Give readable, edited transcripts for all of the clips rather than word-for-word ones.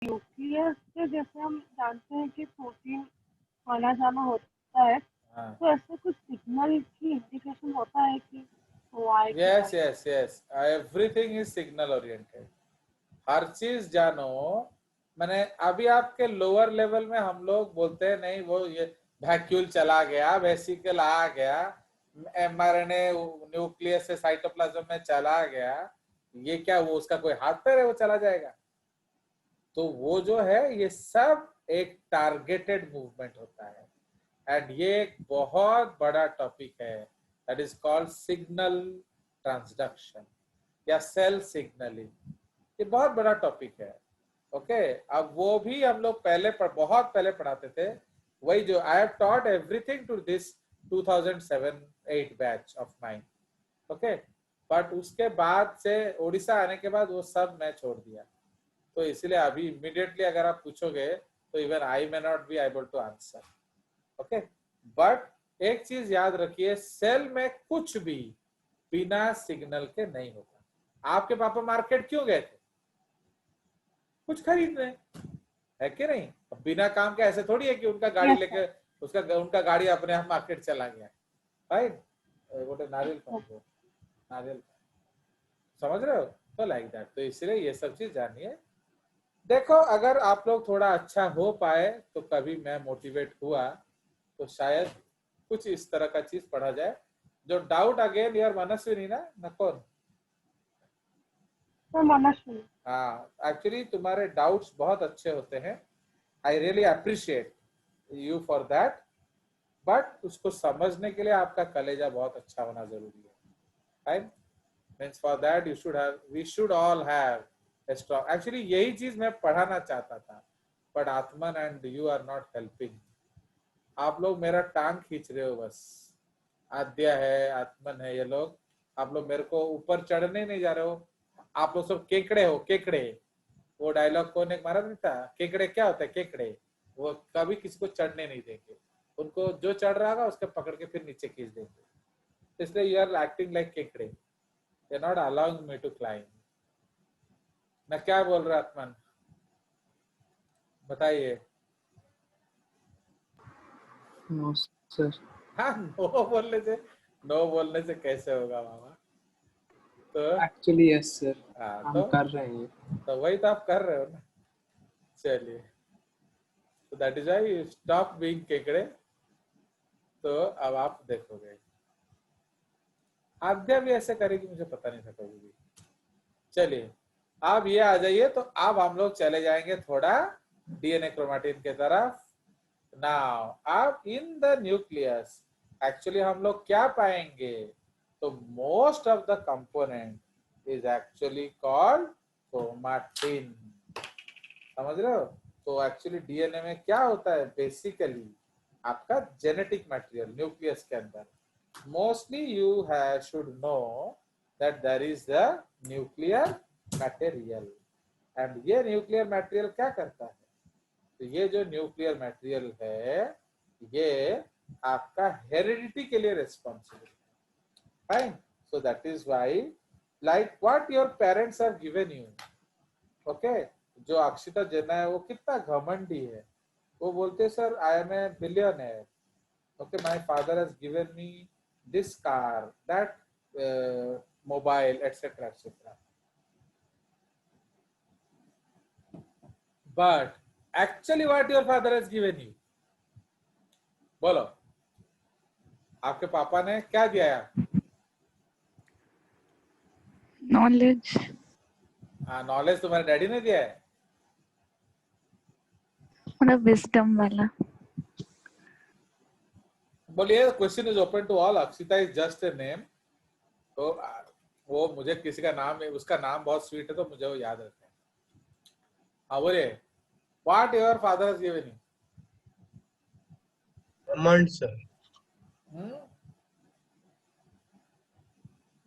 Nucleus से जैसे हम जानते हैं कि प्रोटीन आना जाना होता है, हाँ, तो ऐसे कुछ सिग्नल की इंडिकेशन होता है कि वो आए कि यस जाए? Yes yes, everything is signal oriented. हर चीज जानो। मैंने अभी आपके लोअर लेवल में हम लोग बोलते हैं नहीं वो ये वैक्यूल चला गया, वेसिकल आ गया, एमआरएनए न्यूक्लियस से साइटोप्लाज्म में चला गया, ये क्या वो उसका कोई हाथ पैर है वो चला जाएगा? तो वो जो है ये सब एक टारगेटेड मूवमेंट होता है। एंड ये एक बहुत बड़ा टॉपिक है, that is called signal transduction या सेल सिग्नलिंग। ये बहुत बड़ा टॉपिक है। ओके, अब वो भी हम लोग पहले बहुत पहले पढ़ाते थे। वही जो I have taught everything to this 2007-8 batch of mine. Okay, but उसके बाद से उड़ीसा आने के बाद वो सब मैं छोड़ दिया। तो इसलिए अभी इमीडिएटली अगर आप पूछोगे तो even I may not be able to answer. Okay, but एक चीज याद रखिए, सेल में कुछ भी बिना सिग्नल के नहीं होता। आपके पापा मार्केट क्यों गए थे? कुछ खरीदने, है कि नहीं? बिना काम के ऐसे थोड़ी है कि उनका गाड़ी यस लेके उनका गाड़ी अपने आप मार्केट चला गया। राइट? गोटे नारियल सर। पान, नारियल, समझ रहे हो? तो लाइक दैट, तो इसलिए ये सब चीज जानिए। देखो, अगर आप लोग थोड़ा अच्छा हो पाए तो कभी मैं मोटिवेट हुआ तो शायद कुछ इस तरह का चीज पढ़ा जाए। जो डाउट अगेन यार मनस्विनी ना कौन? सर मनस्विनी। हाँ, एक्चुअली तुम्हारे डाउट्स बहुत अच्छे होते हैं। I really appreciate you for that. But उसको समझने के लिए आपका कलेजा बहुत अच्छा होना जरूरी है। Right? Means for that you should have, we should all have a strong. Actually यही चीज मैं पढ़ाना चाहता था, but Atman and you are not helping. आप लोग मेरा टांग खींच रहे हो बस। आद्या है, आत्मन है, ये लोग, आप लोग मेरे को ऊपर चढ़ने नहीं जा रहे हो। आप लोग सब केकड़े हो, केकड़े। वो डायलॉग कौन एक मारा नहीं था, केकड़े क्या होता है? केकड़े वो कभी किसी को चढ़ने नहीं देंगे। उनको जो चढ़ रहा होगा उसके पकड़ के फिर नीचे खींच देंगे। इसलिए यू आर एक्टिंग लाइक केकड़े, you are not allowing me to climb. मैं क्या बोल रहा आत्मन, बताइए। No sir. हाँ, नो बोलने से कैसे होगा मामा? तो एक्चुअली यस सर, हाँ, हम कर रहे हैं ये। तो वही तो आप कर रहे हो ना। चलिए, तो that is why you stop being केकड़े। तो अब आप देखोगे आद्या भी ऐसे करेगी, मुझे पता नहीं था कभी भी। चलिए, आप ये आ जाइए, तो अब हम लोग चले जाएंगे थोड़ा डीएनए क्रोमेटिन के तरफ। नाउ अब इन द न्यूक्लियस एक्चुअली हम लोग क्या पाएंगे? तो most of the component is actually called chromatin. समझ रहे हो? तो एक्चुअली डीएनए में क्या होता है? बेसिकली आपका जेनेटिक मटेरियल न्यूक्लियस के अंदर। Mostly you should know that there is the nuclear material. And ये न्यूक्लियर मटेरियल क्या करता है? तो ये जो न्यूक्लियर मटेरियल है ये आपका हेरिडिटी के लिए रिस्पॉन्सिबल है। Fine, so that is why like what your parents have given you. Okay, जो अक्षिता जेना है वो कितना घमंडी है। वो बोलते sir I am a billionaire, okay, my father has given me this car, that mobile, etcetera etcetera. But actually what your father has given you, बोलो, आपके पापा ने क्या दिया है? नॉलेज। नॉलेज तुम्हारे डैडी ने दिया है? मतलब विजडम वाला। बोलिए, question is open to all. Akshita is just a name. तो वो मुझे किसी का नाम, उसका नाम बहुत स्वीट है तो मुझे वो याद रहता है। हाँ बोलिए, what your father has given you? घमंड सर।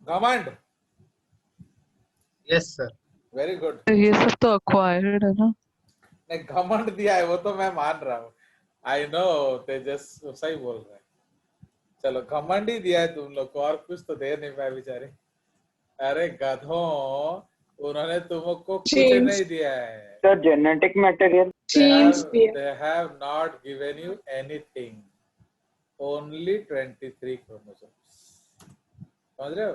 घमंड। Yes sir. Very good. ये सब तो अक्वायर्ड है ना। नहीं, घमंड दिया है वो तो मैं मान रहा हूँ। आई नो, तेजस सही बोल रहे हैं। चलो, घमंड ही दिया है तुम लोग को, और कुछ तो दे नहीं पाए बेचारे। अरे गधों, उन्होंने तुमको कुछ Genes. नहीं दिया है. Sir, genetic material. Genes दिए. They have not given you anything. Only 23 chromosomes. समझ रहे हो?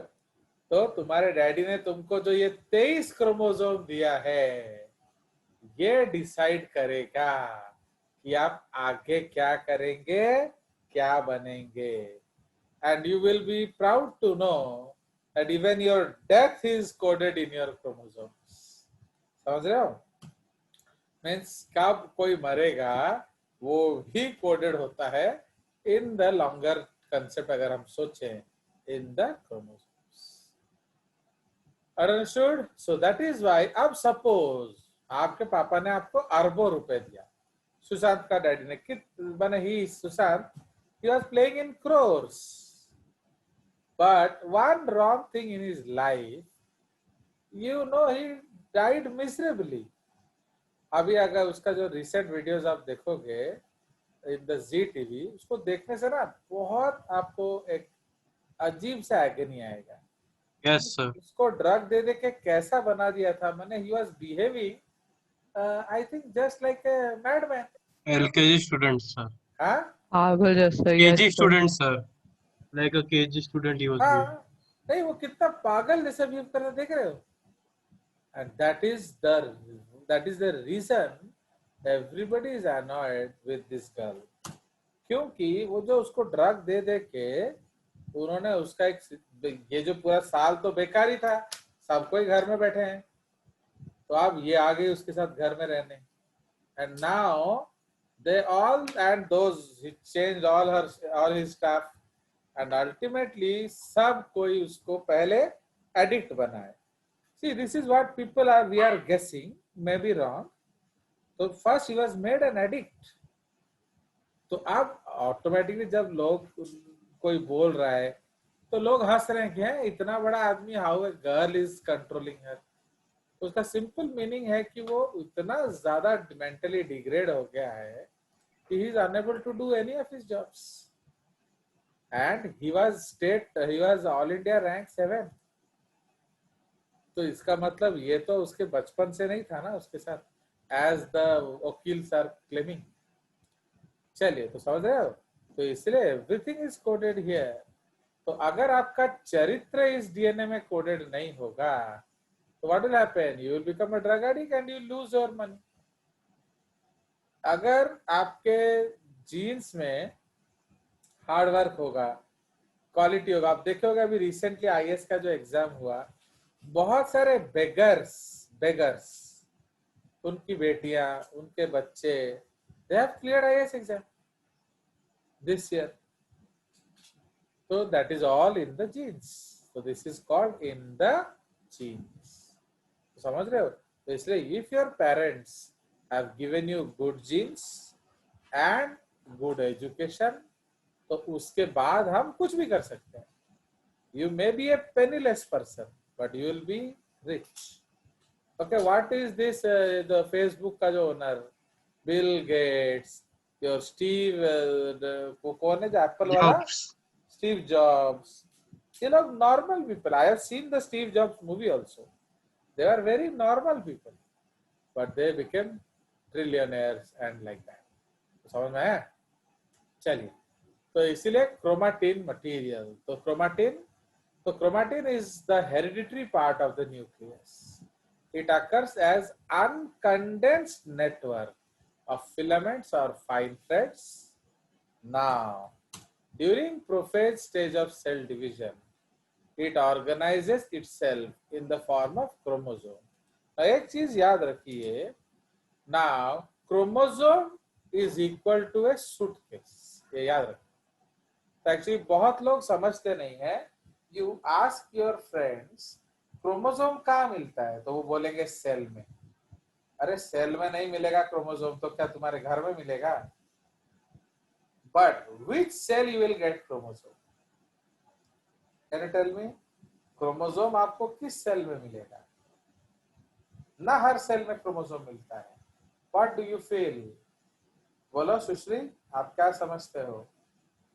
तो तुम्हारे डैडी ने तुमको जो ये 23 क्रोमोसोम दिया है, ये डिसाइड करेगा कि आप आगे क्या करेंगे, क्या बनेंगे. And you will be proud to know that even your death is coded in your chromosomes. समझ रहे हो? मीन्स कब कोई मरेगा वो भी कोडेड होता है इन द लॉन्गर कंसेप्ट, अगर हम सोचें, in the chromosomes. Understood? So that is why. अब सपोज आपके पापा ने आपको अरबों रुपए दिया, सुशांत का डैडी ने बने ही Sushant, he was playing in crores, but one wrong thing in his life, you know, he died miserably. अभी अगर उसका जो रिसेंट वीडियोस आप देखोगे इन द जी टीवी, उसको देखने से ना बहुत आपको एक अजीब सा एगनी आएगा. Yes sir. उसको ड्रग दे दे के कैसा बना दिया था, मैंने he was behaving I think just like a madman. LKG student sir. हाँ पागल जैसा. KG student sir. Like a KG student he was. हाँ, नहीं वो कितना पागल जैसा बिहेव कर रहा, देख रहे हो? And that is the reason everybody is annoyed with this girl. क्योंकि वो जो उसको ड्रग दे दे के उन्होंने उसका एक, ये जो पूरा साल तो बेकार ही था, सब कोई घर में बैठे हैं, तो अब ये आ गई उसके साथ घर में रहने. and now they all, and those he changed all his stuff, and ultimately सब कोई उसको पहले एडिक्ट बनाए. See, this is what we are guessing, may be wrong. So first he was made an addict. तो अब automatically जब लोग कोई बोल रहा है तो लोग हंस रहे हैं कि है इतना बड़ा आदमी, how a girl is controlling her. उसका सिंपल मीनिंग है कि वो इतना ज्यादा मेंटली डिग्रेड हो गया है कि he is unable to do any of his jobs. And he was all India rank 7. तो इसका मतलब ये तो उसके बचपन से नहीं था ना उसके साथ, एज द वकील्स आर क्लेमिंग. चलिए, तो समझ रहे हो? तो इसलिए एवरीथिंग इज कोडेड हियर. तो अगर आपका चरित्र इस डीएनए में कोडेड नहीं होगा तो what will happen? You will become a drug addict and you lose your money. अगर आपके जीन्स में हार्ड वर्क होगा, क्वालिटी होगा. आप देखोगे अभी रिसेंटली आईएएस का जो एग्जाम हुआ, बहुत सारे बेगर्स, उनकी बेटियां, उनके बच्चे, they have cleared IAS exam this year. So that is all in the genes. So this is called in the genes. समझ रहे हो? तो इसलिए if your parents have given you good genes and good education, तो उसके बाद हम कुछ भी कर सकते हैं. You may be a penniless person, but you will be rich. Okay, what is this? The Facebook का जो owner, Bill Gates, your Steve, कौन है जो एप्पल वाला? Steve Jobs. ये लोग normal people. I have seen the Steve Jobs movie also. They are very normal people, but they became trillionaires and like that. समझ में है? चलिए, तो इसीलिए क्रोमाटिन मटेरियल. तो chromatin is the hereditary part of the nucleus. It occurs as uncondensed network of filaments or fine threads. Now, during prophase stage of cell division, it organizes itself in the form of chromosome. Now, एक चीज याद रखिए. Now, chromosome is equal to a suitcase. ये याद रखिए. तो actually बहुत लोग समझते नहीं है. You ask your friends, chromosome कहाँ मिलता है? तो वो बोलेंगे सेल में. अरे सेल में नहीं मिलेगा क्रोमोसोम, तो क्या तुम्हारे घर में मिलेगा? But which cell you will get chromosome? Can you tell me? Chromosome आपको किस सेल में मिलेगा? ना हर सेल में क्रोमोसोम मिलता है. What do you feel? बोलो सुश्री, आप क्या समझते हो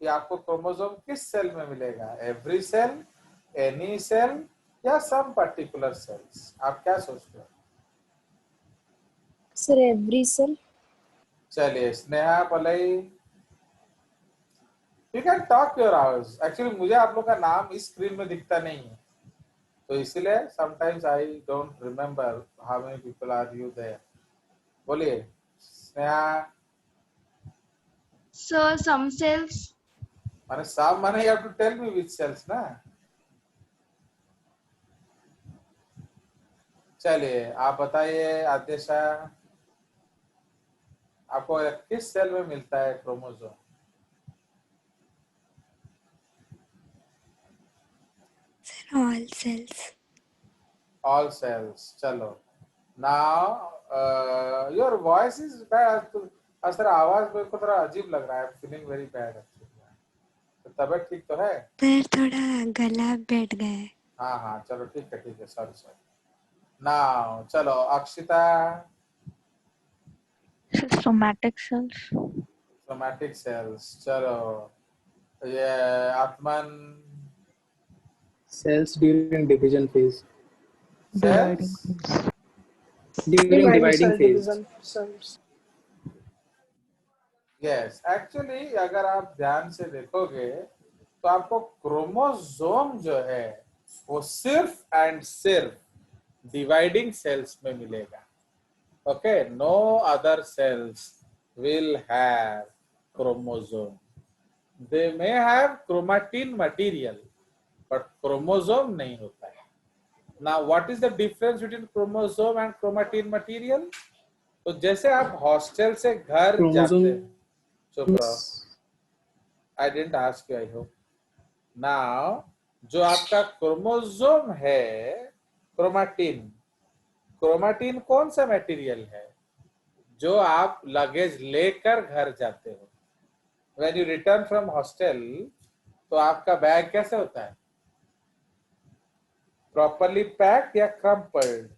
कि आपको क्रोमोसोम किस सेल में मिलेगा? एवरी सेल, एनी सेल, या सम पर्टिकुलर सेल्स? आप क्या सोचते हो? Sir, every cell. चलिए स्नेहा पलई, you can talk your hours. Actually मुझे आप लोग का नाम इस स्क्रीन में दिखता नहीं है, तो इसलिए sometimes I don't remember how many people are you there. बोलिए स्नेहा। Sir, some cells. माने सब माने you have to tell me which cells ना। चलिए आप बताइए आदेशा, आपको किस सेल में मिलता है chromosome? All cells. All cells. चलो now your voice is bad. आज तेरा आवाज मेरे को थोड़ा अजीब लग रहा है। Feeling very bad. तो तबीयत ठीक तो है? पर थोड़ा गला बैठ गया है। हाँ हाँ चलो ठीक है सॉरी सॉरी। नाउ चलो Akshita. Somatic cells. Somatic cells. चलो ये Atman. Cells during division phase. Dividing cells cells. During dividing cell phase. division cells. Yes actually अगर आप ध्यान से देखोगे तो आपको क्रोमोसोम जो है वो सिर्फ एंड सिर्फ डिवाइडिंग सेल्स में मिलेगा। Okay, no other cells will have chromosome. They may have chromatin material but chromosome नहीं होता है। Now what is the difference between chromosome and chromatin material? तो जैसे आप हॉस्टल से घर जाते Chromosome. हैं, चुप रहो, I didn't ask you, I hope. Now जो आपका क्रोमोसोम है क्रोमैटिन, क्रोमैटिन कौन सा मटेरियल है जो आप लगेज लेकर घर जाते हो? When you return from hostel तो आपका बैग कैसे होता है? प्रॉपरली पैक्ड या क्रम्पल्ड?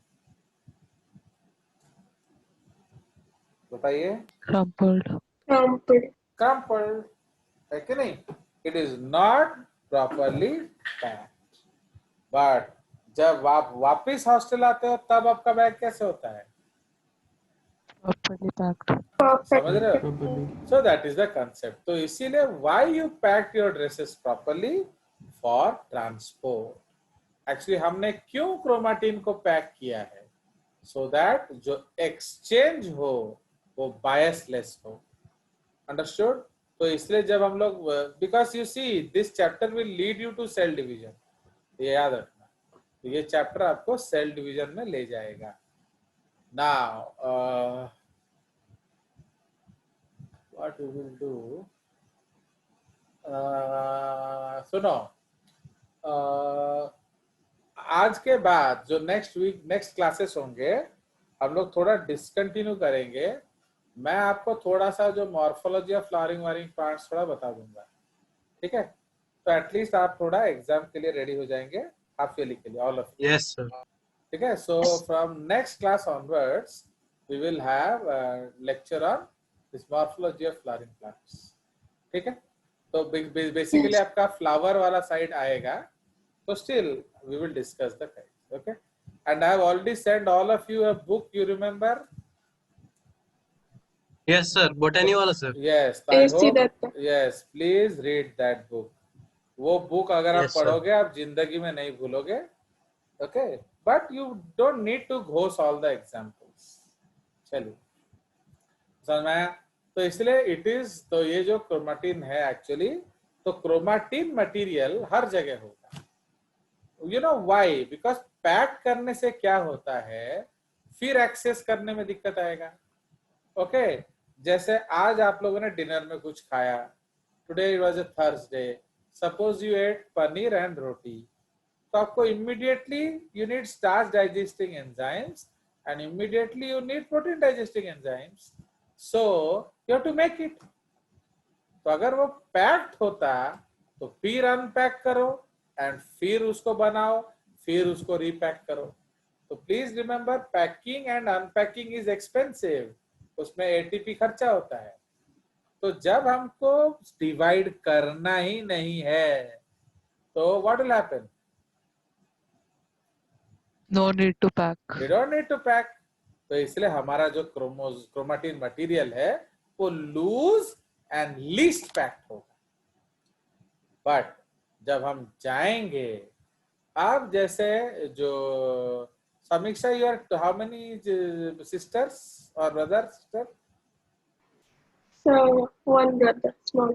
बताइए। Crumpled. क्रम्पल्ड है कि नहीं? It is not properly packed. But जब आप वापस हॉस्टल आते हो तब आपका बैग कैसे होता है? Properly packed. समझ रहे हो? Properly. So that is the concept. तो इसीलिए why you packed your dresses properly? For transport. Actually हमने क्यों क्रोमैटिन को पैक किया है? सो दैट जो एक्सचेंज हो वो बायसलेस हो। अंडरस्टूड? तो इसलिए जब हम लोग, because you see this chapter will lead you to cell division, ये याद रखना। तो ये चैप्टर आपको सेल डिवीजन में ले जाएगा। Now what we will do, सुनो, आज के बाद जो नेक्स्ट वीक नेक्स्ट क्लासेस होंगे हम लोग थोड़ा डिसकंटिन्यू करेंगे। मैं आपको थोड़ा सा जो morphology of flowering Warring plants थोड़ा बता दूंगा, ठीक है? तो एटलीस्ट आप थोड़ा एग्जाम के लिए रेडी हो जाएंगे, हाफ ईयरली के लिए, all of you. Yes, sir. ठीक है? So from next class onwards we will have lecture on this morphology of flowering plants. ठीक है? तो बेसिकली आपका फ्लावर वाला साइड आएगा, तो still we will discuss the kinds. Okay, and I have already send all of you a book, you remember? Yes, sir. Botany wala, sir. Yes, I hope, yes, please read that book. वो book अगर आप Yes, sir. पढ़ोगे आप जिंदगी में नहीं भूलोगे। Okay, but you don't need to goss all the examples. चलिए समझ में आया? तो इसलिए इट इज, तो ये जो क्रोमैटिन है एक्चुअली, तो क्रोमैटिन मटेरियल हर जगह होगा। You know why? Because pack करने से क्या होता है, फिर एक्सेस करने में दिक्कत आएगा। ओके, जैसे आज आप लोगों ने डिनर में कुछ खाया, today it was a Thursday, suppose you ate paneer and roti, तो आपको immediately you need starch digesting enzymes and immediately you need protein digesting enzymes, so you have to make it. तो अगर वो पैक्ड होता तो फिर अनपैक करो एंड फिर उसको बनाओ, फिर उसको रीपैक करो। तो please remember, packing and unpacking is expensive, उसमें एटीपी खर्चा होता है। तो जब हमको डिवाइड करना ही नहीं है तो what will happen? No need to pack. We don't need to pack. तो इसलिए हमारा जो क्रोमाटिन मटेरियल है वो लूज एंड लीस्ट पैक्ड होगा. बट जब हम जाएंगे, आप जैसे जो Samiksha, you are how many sisters और brother sister? So one brother, small.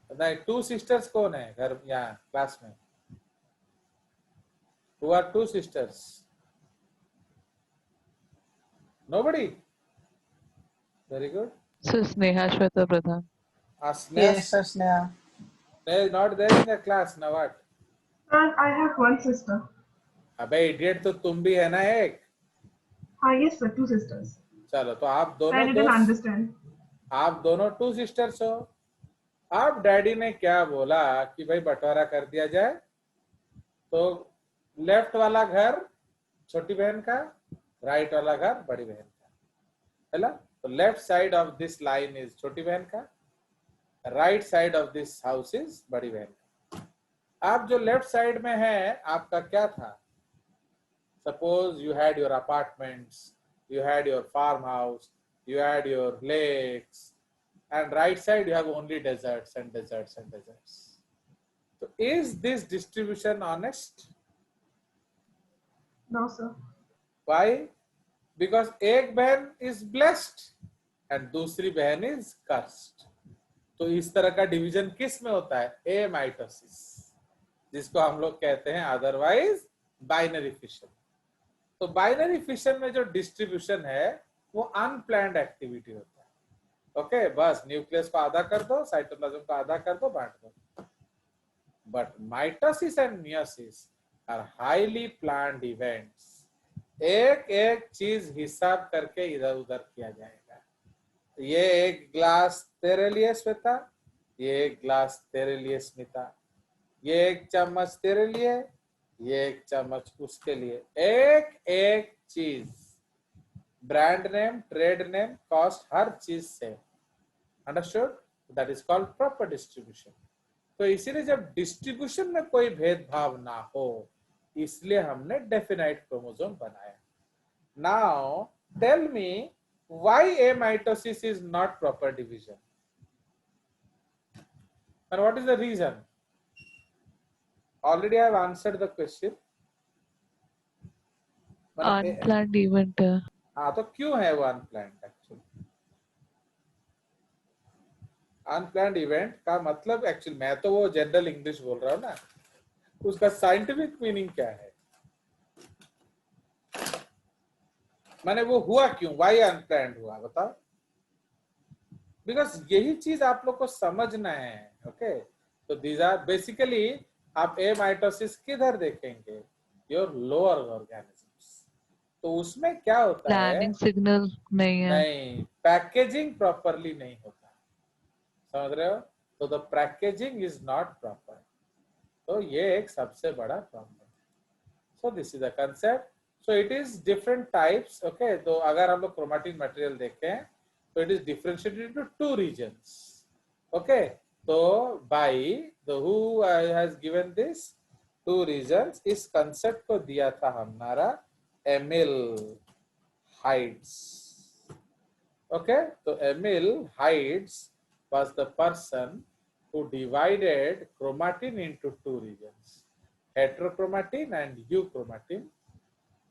नहीं, 2 सिस्टर्स कौन है घर यहाँ क्लास में? Who are 2 sisters? Nobody. Very good. So Sneha Shweta Pradhan. Yes, sir, Sneha. They is not there in the class. Now what? And I have one sister. अबे idiot, तो तुम भी है ना एक. Yes sir, 2 sisters. चलो, तो आप दोनों I didn't दोस्त, understand. आप दोनों 2 सिस्टर्स हो. आप डैडी ने क्या बोला कि भाई बंटवारा कर दिया जाए, तो लेफ्ट वाला घर छोटी बहन का, राइट वाला घर बड़ी बहन का, है ना? तो left side of this line is छोटी बहन का, right side of this house is बड़ी बहन का. आप जो लेफ्ट साइड में है, आपका क्या था? Suppose you had your apartments, you had your farmhouse, you had your lakes, and right side you have only deserts and deserts and deserts. So is this distribution honest? No sir. Why? Because एक बहन is blessed and दूसरी बहन is cursed. तो इस तरह का division किस में होता है? एमाइटोसिस, जिसको हम लोग कहते हैं अदरवाइज बाइनरी फिशन. तो बाइनरी फिशन में जो डिस्ट्रीब्यूशन है वो अनप्लैंड एक्टिविटी होता है. ओके, बस न्यूक्लियस को आधा कर दो, साइटोप्लाज्म को आधा कर दो, बांट दो. But mitosis and meiosis are highly planned events. एक एक चीज हिसाब करके इधर उधर किया जाएगा. ये एक ग्लास तेरे लिए श्वेता, ये एक ग्लास तेरे लिए स्मिता, ये एक चम्मच तेरे लिए, ये एक चम्मच उसके लिए. एक एक चीज, brand name, trade name, cost, हर चीज से. Understood? That is called proper distribution. तो इसीलिए जब डिस्ट्रीब्यूशन में कोई भेदभाव ना हो, इसलिए हमने डेफिनाइट क्रोमोसोम बनाया. Now tell me why amitosis is not proper division, and what is the reason? Already I have answered the question. Unplanned event. हाँ, तो क्यों है वो अनप्लैंड? एक्चुअली अनप्लैंड इवेंट का मतलब, एक्चुअली मैं तो वो जनरल इंग्लिश बोल रहा हूँ ना, उसका साइंटिफिक मीनिंग क्या है? माने वो हुआ क्यों? वाई अनप्लैंड हुआ, बताओ. बिकॉज यही चीज आप लोग को समझना है. ओके, तो दीज आर बेसिकली, आप एमाइटोसिस किधर देखेंगे? Your lower organisms. तो उसमें क्या होता है? प्लानिंग सिग्नल नहीं है. नहीं, पैकेजिंग प्रॉपरली नहीं होता. समझ रहे हो? तो the packaging is not proper. तो ये एक सबसे बड़ा प्रॉब्लम है. So this is the concept. So it is different types. Okay, तो अगर हम लोग क्रोमैटिन मटेरियल देखें तो it is differentiated into 2 regions. Okay, तो by the who has given this 2 regions, इस कंसेप्ट को दिया था हमारा एमिल हाइड्स. ओके, तो Emil Heitz was the person who divided chromatin into 2 regions, heterochromatin and euchromatin.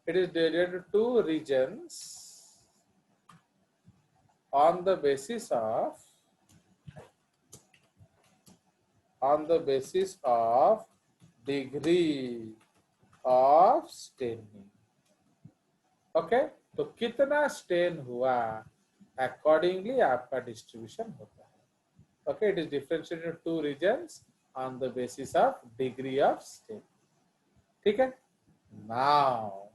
It is divided into 2 regions on the basis of degree of staining. Okay, तो कितना stand हुआ, accordingly आपका distribution होता है. Okay, it is differentiated into 2 regions on the basis of degree of stain. ठीक है? Now,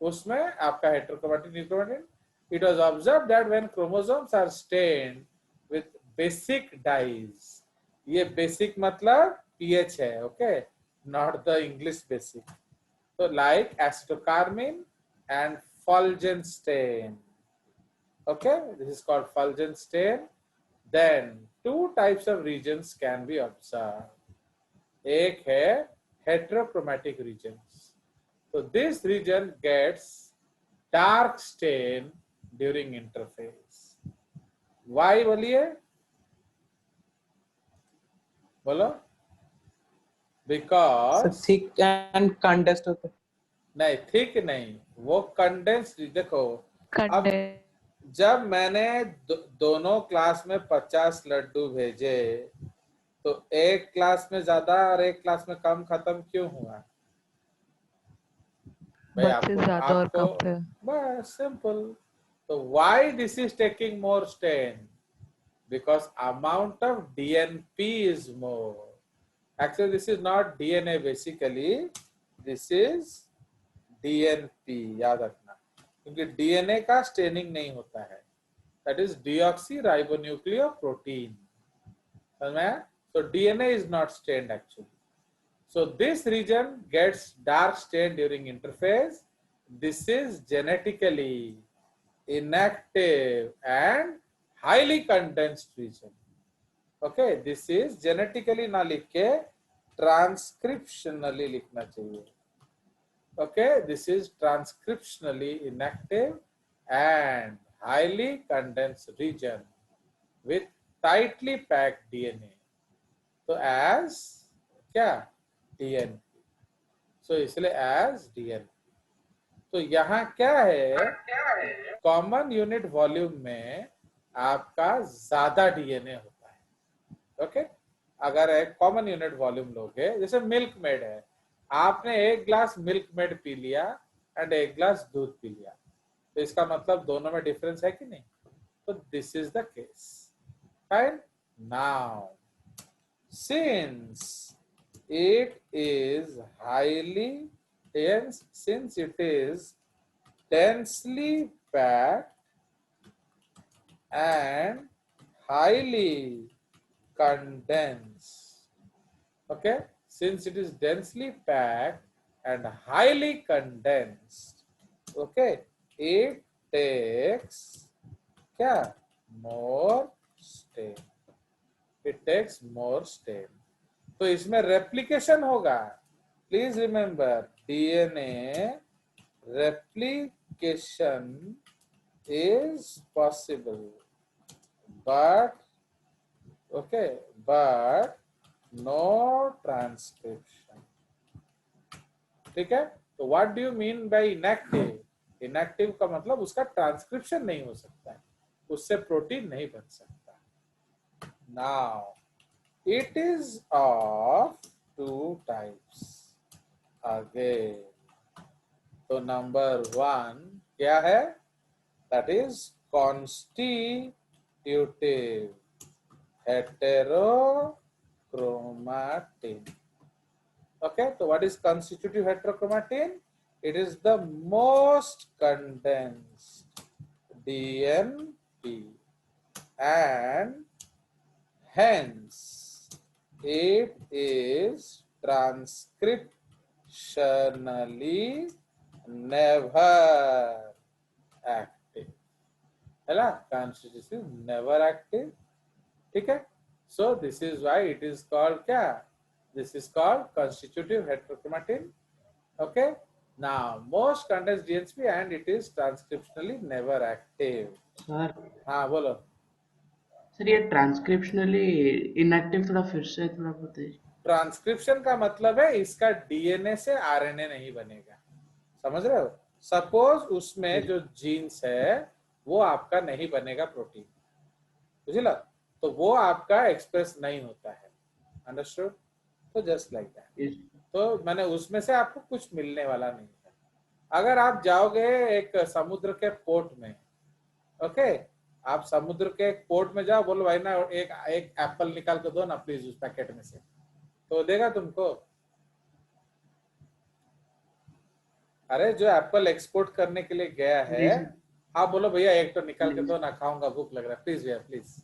उसमें आपका heterochromatin, euchromatin. It was observed that when chromosomes are stained with basic dyes, ये basic मतलब pH है, okay? Not the English basic. So like acetocarmine and fulgen stain. Okay, this is called fulgen stain. Then 2 types of regions can be observed. एक है heterochromatic regions. So this region gets dark stain during interphase. Why बोलिए? बोलो. Because thick and condensed होता है. नहीं, thick नहीं, वो condensed. देखो अब Condense. जब मैंने दोनों क्लास में 50 लड्डू भेजे तो एक क्लास में ज्यादा और एक क्लास में कम खत्म क्यों हुआ? भाई बच्चे ज्यादा और कम थे. बस सिंपल. तो why this is taking more stain? Because amount of DNP is more. Actually, this is not DNA basically. This is DNP. याद रखना, क्योंकि DNA का स्टेनिंग नहीं होता है. That is deoxyribonucleoprotein. समझ में? So DNA is not stained actually. So this region gets dark stain during interphase. This is genetically inactive and highly condensed region. Okay, this is genetically ना लिख के transcriptionally लिखना चाहिए. Okay, this is transcriptionally inactive and highly condensed region with tightly packed DNA. So as क्या? DNP. So इसलिए as DNP. तो यहाँ क्या है? कॉमन यूनिट वॉल्यूम में आपका ज्यादा DNA होता है. ओके, अगर एक कॉमन यूनिट वॉल्यूम लोगे, जैसे मिल्क मेड है, आपने एक ग्लास मिल्क मेड पी लिया एंड एक ग्लास दूध पी लिया, तो इसका मतलब दोनों में डिफरेंस है कि नहीं? तो this is the case. Fine. Now since it is highly dense, since it is densely packed and highly condensed. Okay, since it is densely packed and highly condensed, okay, it takes क्या? More stain. It takes more stain. तो इसमें replication होगा. Please remember, DNA replication is possible, but okay, but no transcription. ठीक है? तो what do you mean by inactive? Inactive का मतलब उसका ट्रांसक्रिप्शन नहीं हो सकता है, उससे प्रोटीन नहीं बन सकता. Now it is of two types again. तो नंबर 1 क्या है? That is constitutive heterochromatin. Okay, so what is constitutive heterochromatin? It is the most condensed DNP and hence it is transcriptionally never active. है ना? Constitutive never active. ठीक है? So this is why it is called क्या? This is called constitutive heterochromatin. Okay? Now most condensed DNP and it is transcriptionally never active. Sir हाँ बोलो. Sir ये transcriptionally inactive थोड़ा फिर से थोड़ा बताइए. ट्रांसक्रिप्शन का मतलब है इसका DNA से RNA नहीं बनेगा. समझ रहे हो? सपोज उसमें जो जीन्स है वो आपका नहीं बनेगा प्रोटीन, बुझला? तो वो आपका एक्सप्रेस नहीं होता है. अंडरस्टूड? तो जस्ट लाइक दैट. तो मैंने उसमें से आपको कुछ मिलने वाला नहीं है. अगर आप जाओगे एक समुद्र के पोर्ट में, ओके, आप समुद्र के एक पोर्ट में जाओ, बोलो भाई ना एक एप्पल निकाल के दो ना प्लीज उस पैकेट में से, तो देगा तुमको? अरे जो एप्पल एक्सपोर्ट करने के लिए गया है, आप बोलो भैया एक तो निकाल के दो ना, खाऊंगा, भूख लग रहा है, प्लीज भैया प्लीज,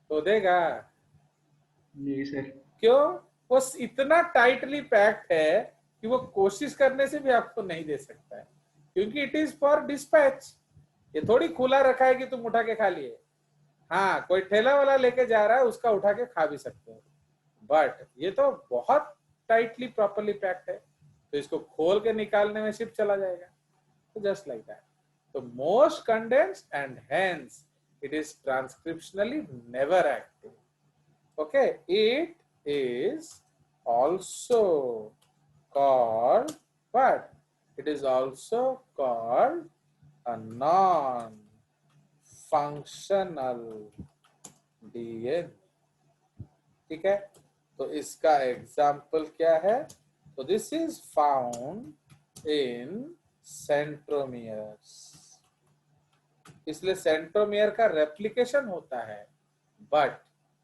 तो देगा? नहीं सर. क्यों? वो इतना टाइटली पैक्ड है कि वो कोशिश करने से भी आपको नहीं दे सकता है, क्योंकि इट इज फॉर डिस्पैच. ये थोड़ी खुला रखा है कि तुम उठा के खा लिए. हाँ, कोई ठेला वाला लेके जा रहा है, उसका उठा के खा भी सकते हो, बट ये तो बहुत टाइटली प्रॉपर्ली पैक्ड है. तो इसको खोल के निकालने में शिफ्ट चला जाएगा, तो जस्ट लाइक दैट. तो most condensed and hence it is transcriptionally never active. Okay, it is also called what? It is also called a non-functional DNA. ठीक है, तो इसका एग्जाम्पल क्या है? तो this is found in centromeres. इसलिए centromere का रेप्लिकेशन होता है, बट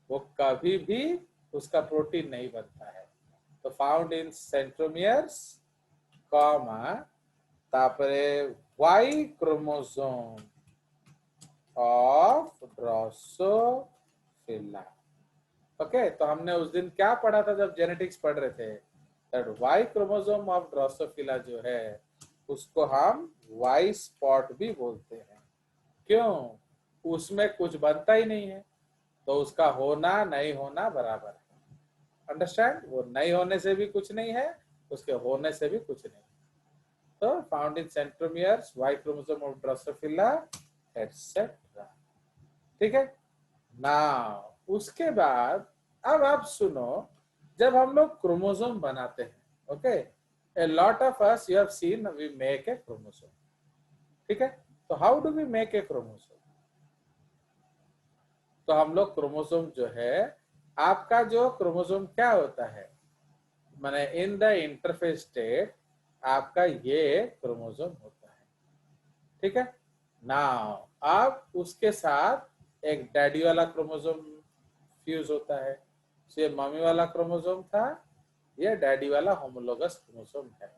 वो कभी भी उसका प्रोटीन नहीं बनता है. तो फाउंड इन सेंट्रोमियर्स कॉमा तापरे Y chromosome of drosophila. Okay, तो हमने उस दिन क्या पढ़ा था जब जेनेटिक्स पढ़ रहे थे? That Y chromosome of drosophila जो है उसको हम वाई स्पॉट भी बोलते हैं. क्यों? उसमें कुछ बनता ही नहीं है, तो उसका होना नहीं होना बराबर है. अंडरस्टैंड? वो नहीं होने से भी कुछ नहीं है, उसके होने से भी कुछ नहीं. तो found in centromeres, Y chromosome of drosophila etcetera. ठीक है ना? उसके बाद अब आप सुनो, जब हम लोग क्रोमोसोम बनाते हैं, okay, a lot of us you have seen we make a chromosome. ठीक है, तो how do we make a chromosome? तो हम लोग क्रोमोसोम जो है, आपका जो क्रोमोसोम क्या होता है, माने इन द इंटरफेस स्टेट आपका ये क्रोमोसोम होता है. ठीक है, नाउ अब उसके साथ एक डैडी वाला क्रोमोसोम फ्यूज होता है. ये मम्मी वाला क्रोमोसोम था, ये डैडी वाला होमोलोगस क्रोमोसोम है.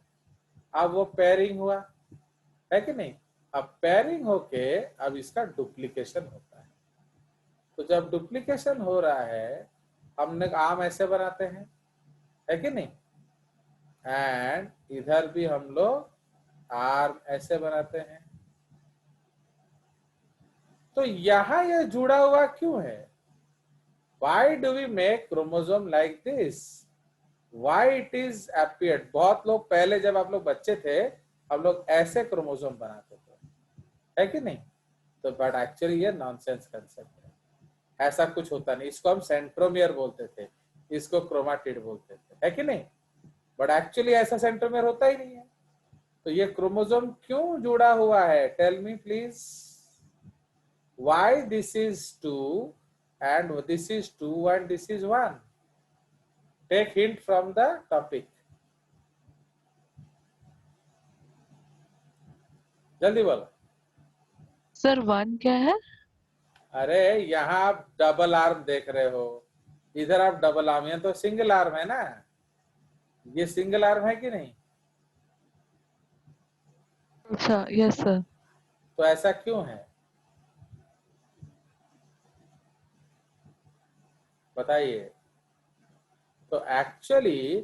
अब वो पेयरिंग हुआ है कि नहीं? अब पेयरिंग होके अब इसका डुप्लीकेशन होता है. तो जब डुप्लीकेशन हो रहा है, हमने आम ऐसे बनाते हैं, है कि नहीं? एंड इधर भी हम लोग आर्म ऐसे बनाते हैं. तो यहां ये जुड़ा हुआ क्यों है? Why do we make chromosome like this? Why it is appeared? बहुत लोग पहले जब आप लोग बच्चे थे, हम लोग ऐसे क्रोमोसोम बनाते थे, है कि नहीं? तो बट एक्चुअली ये नॉनसेंस कंसेप्ट है. ऐसा कुछ होता नहीं. इसको हम सेंट्रोमियर बोलते थे, इसको क्रोमाटिड बोलते थे, है कि नहीं? बट एक्चुअली ऐसा सेंट्रोमियर होता ही नहीं है. तो ये क्रोमोसोम क्यों जुड़ा हुआ है? Tell me please. Why this is 2 and this is 2 and this is 1? Take hint from the topic. जल्दी बोलो. सर 1 क्या है? अरे यहाँ आप डबल आर्म देख रहे हो, इधर आप डबल आर्म, यहाँ तो सिंगल आर्म है ना. ये सिंगल आर्म है कि नहीं? अच्छा, यस सर. तो ऐसा क्यों है बताइए? तो एक्चुअली